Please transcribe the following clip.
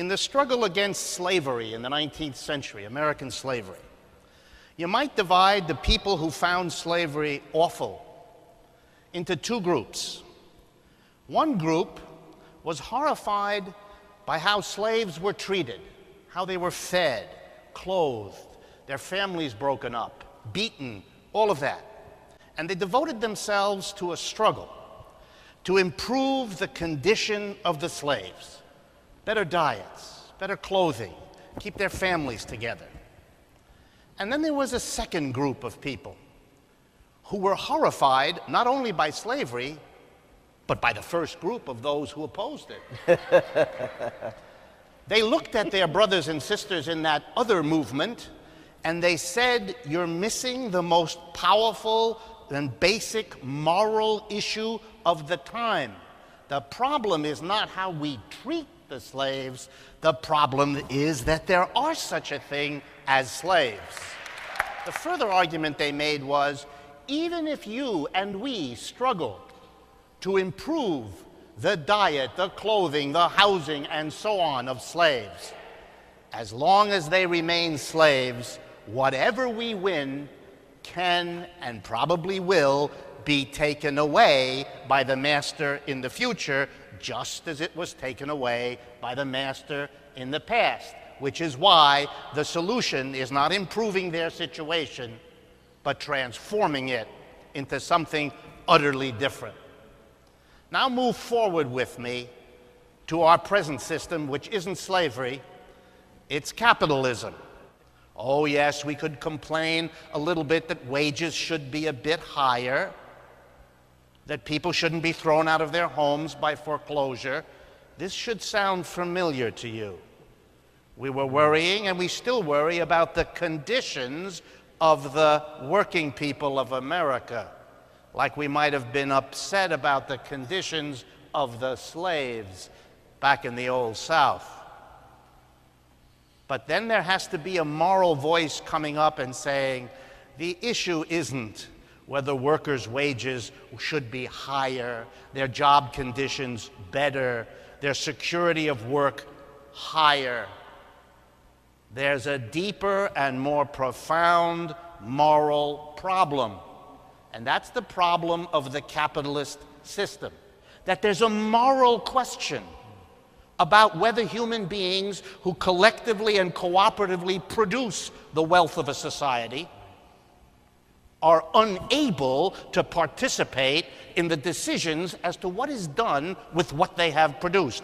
In the struggle against slavery in the 19th century, American slavery, you might divide the people who found slavery awful into two groups. One group was horrified by how slaves were treated, how they were fed, clothed, their families broken up, beaten, all of that. And they devoted themselves to a struggle to improve the condition of the slaves. Better diets, better clothing, keep their families together. And then there was a second group of people who were horrified not only by slavery, but by the first group of those who opposed it. They looked at their brothers and sisters in that other movement, and they said, "You're missing the most powerful and basic moral issue of the time. The problem is not how we treat the slaves. The problem is that there are such a thing as slaves." The further argument they made was, even if you and we struggle to improve the diet, the clothing, the housing, and so on of slaves, as long as they remain slaves, whatever we win can and probably will be taken away by the master in the future, just as it was taken away by the master in the past, which is why the solution is not improving their situation, but transforming it into something utterly different. Now move forward with me to our present system, which isn't slavery, it's capitalism. Oh yes, we could complain a little bit that wages should be a bit higher, that people shouldn't be thrown out of their homes by foreclosure. This should sound familiar to you. We were worrying, and we still worry, about the conditions of the working people of America, like we might have been upset about the conditions of the slaves back in the Old South. But then there has to be a moral voice coming up and saying, the issue isn't whether workers' wages should be higher, their job conditions better, their security of work higher. There's a deeper and more profound moral problem, and that's the problem of the capitalist system, that there's a moral question about whether human beings who collectively and cooperatively produce the wealth of a society are unable to participate in the decisions as to what is done with what they have produced.